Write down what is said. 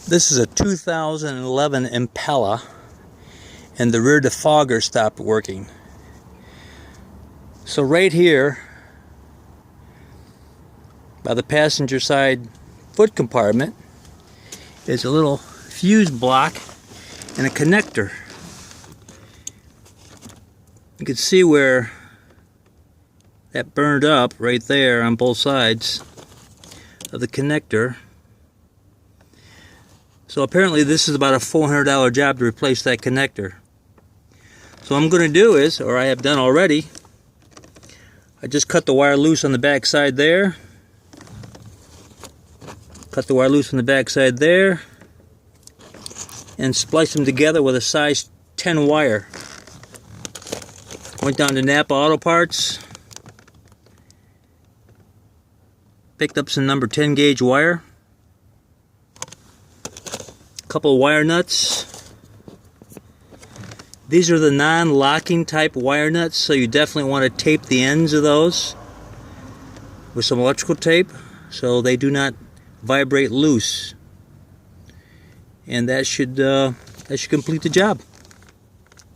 This is a 2011 Impala, and the rear defogger stopped working. So right here, by the passenger side foot compartment, is a little fuse block and a connector. You can see where that burned up right there on both sides of the connector. So apparently this is about a $400 job to replace that connector. So what I'm going to do is, or I have done already, I just cut the wire loose on the back side there. Cut the wire loose on the back side there. And splice them together with a size 10 wire. Went down to Napa Auto Parts. Picked up some number 10 gauge wire. Couple of wire nuts. These are the non-locking type wire nuts, so you definitely want to tape the ends of those with some electrical tape so they do not vibrate loose. And that should complete the job.